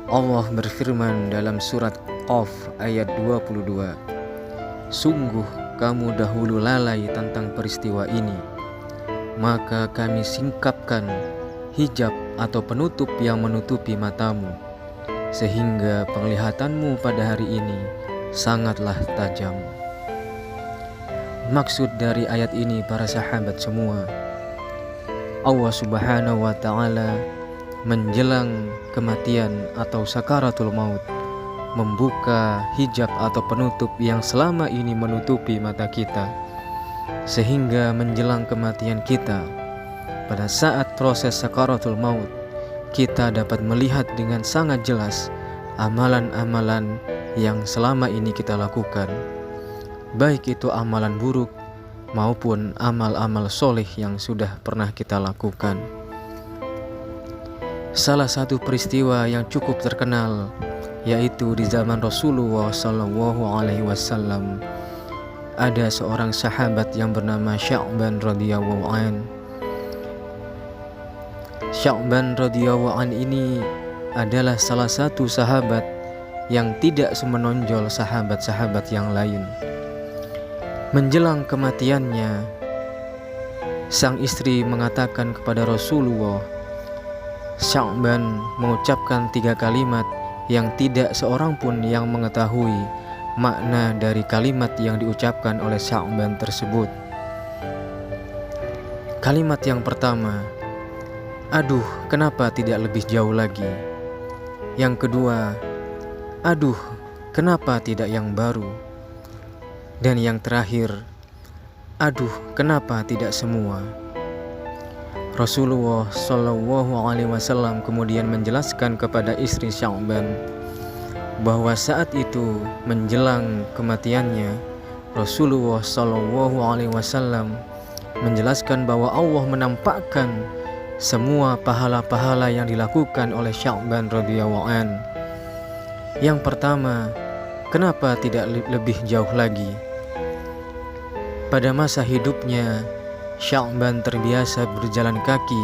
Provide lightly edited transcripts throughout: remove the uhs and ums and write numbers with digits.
Allah berfirman dalam surat Qaf ayat 22, "Sungguh kamu dahulu lalai tentang peristiwa ini, maka kami singkapkan hijab atau penutup yang menutupi matamu, sehingga penglihatanmu pada hari ini sangatlah tajam." Maksud dari ayat ini para sahabat semua, Allah Subhanahu wa ta'ala menjelang kematian atau sakaratul maut membuka hijab atau penutup yang selama ini menutupi mata kita, sehingga menjelang kematian kita pada saat proses sakaratul maut kita dapat melihat dengan sangat jelas amalan-amalan yang selama ini kita lakukan, baik itu amalan buruk maupun amal-amal soleh yang sudah pernah kita lakukan. Salah satu peristiwa yang cukup terkenal yaitu di zaman Rasulullah SAW, ada seorang sahabat yang bernama Sya'ban radhiyallahu an. Sya'ban radhiyallahu an ini adalah salah satu sahabat yang tidak semenonjol sahabat-sahabat yang lain. Menjelang kematiannya, sang istri mengatakan kepada Rasulullah, Sya'ban mengucapkan 3 kalimat yang tidak seorang pun yang mengetahui makna dari kalimat yang diucapkan oleh Sya'ban tersebut. Kalimat yang pertama, "Aduh, kenapa tidak lebih jauh lagi?" Yang kedua, "Aduh, kenapa tidak yang baru?" Dan yang terakhir, "Aduh, kenapa tidak semua?" Rasulullah SAW kemudian menjelaskan kepada istri Sya'ban bahwa saat itu menjelang kematiannya, Rasulullah SAW menjelaskan bahwa Allah menampakkan semua pahala-pahala yang dilakukan oleh Sya'ban radhiyallahu an. Yang pertama, kenapa tidak lebih jauh lagi? Pada masa hidupnya, Sya'ban terbiasa berjalan kaki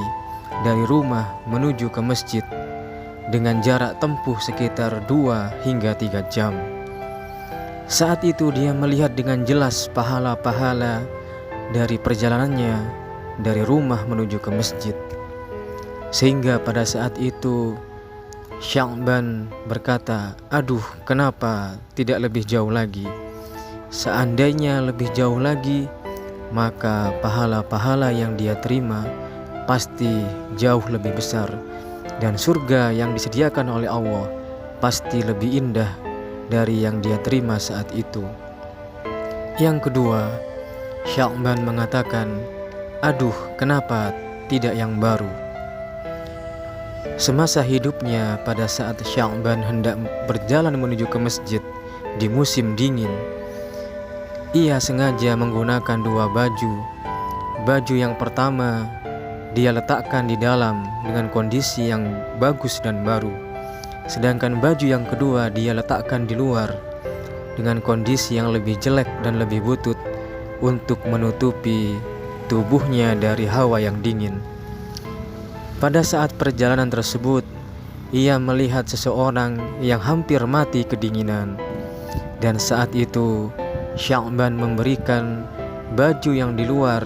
dari rumah menuju ke masjid dengan jarak tempuh sekitar 2 hingga 3 jam. Saat itu dia melihat dengan jelas pahala-pahala dari perjalanannya dari rumah menuju ke masjid. Sehingga pada saat itu Sya'ban berkata, "Aduh, kenapa tidak lebih jauh lagi? Seandainya lebih jauh lagi, maka pahala-pahala yang dia terima pasti jauh lebih besar, dan surga yang disediakan oleh Allah pasti lebih indah dari yang dia terima saat itu." Yang kedua, Sya'ban mengatakan, "Aduh, kenapa tidak yang baru?" Semasa hidupnya pada saat Sya'ban hendak berjalan menuju ke masjid di musim dingin, ia sengaja menggunakan 2 baju. Baju yang pertama dia letakkan di dalam dengan kondisi yang bagus dan baru, sedangkan baju yang kedua dia letakkan di luar dengan kondisi yang lebih jelek dan lebih butut untuk menutupi tubuhnya dari hawa yang dingin. Pada saat perjalanan tersebut, ia melihat seseorang yang hampir mati kedinginan, dan saat itu Sya'ban memberikan baju yang di luar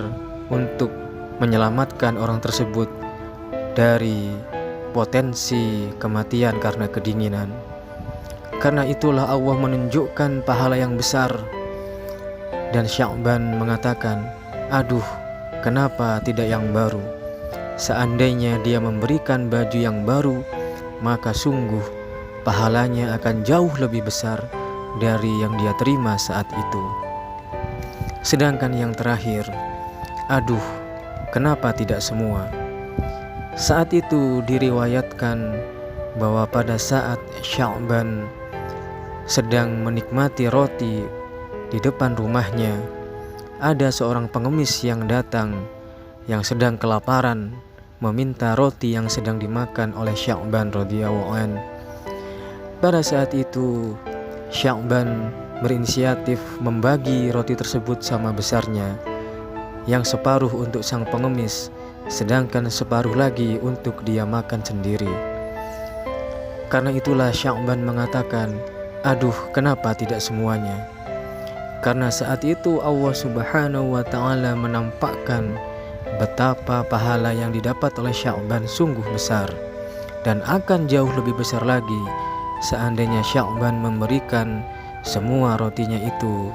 untuk menyelamatkan orang tersebut dari potensi kematian karena kedinginan. Karena itulah Allah menunjukkan pahala yang besar, dan Sya'ban mengatakan, "Aduh, kenapa tidak yang baru? Seandainya dia memberikan baju yang baru, maka sungguh pahalanya akan jauh lebih besar dari yang dia terima saat itu." Sedangkan yang terakhir, "Aduh, kenapa tidak semua?" Saat itu diriwayatkan bahwa pada saat Sya'ban sedang menikmati roti di depan rumahnya, ada seorang pengemis yang datang yang sedang kelaparan meminta roti yang sedang dimakan oleh Sya'ban radhiyallahu an. Pada saat itu Sya'ban berinisiatif membagi roti tersebut sama besarnya, yang separuh untuk sang pengemis, sedangkan separuh lagi untuk dia makan sendiri. Karena itulah Sya'ban mengatakan, aduh kenapa tidak semuanya? Karena saat itu Allah Subhanahu wa Ta'ala menampakkan betapa pahala yang didapat oleh Sya'ban sungguh besar, dan akan jauh lebih besar lagi seandainya Sya'ban memberikan semua rotinya itu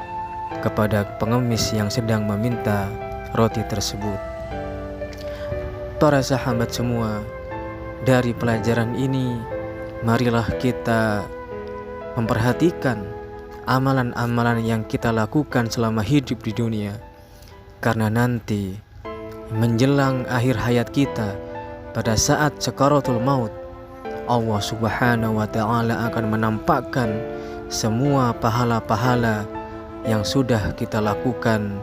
kepada pengemis yang sedang meminta roti tersebut. Para sahabat semua, dari pelajaran ini marilah kita memperhatikan amalan-amalan yang kita lakukan selama hidup di dunia, karena nanti menjelang akhir hayat kita, pada saat sakaratul maut, Allah Subhanahu wa Ta'ala akan menampakkan semua pahala-pahala yang sudah kita lakukan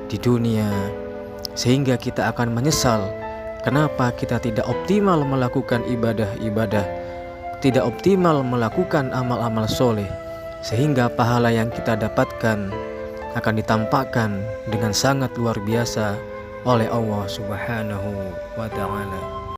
di dunia, sehingga kita akan menyesal kenapa kita tidak optimal melakukan ibadah-ibadah, tidak optimal melakukan amal-amal soleh, sehingga pahala yang kita dapatkan akan ditampakkan dengan sangat luar biasa oleh Allah Subhanahu wa Ta'ala.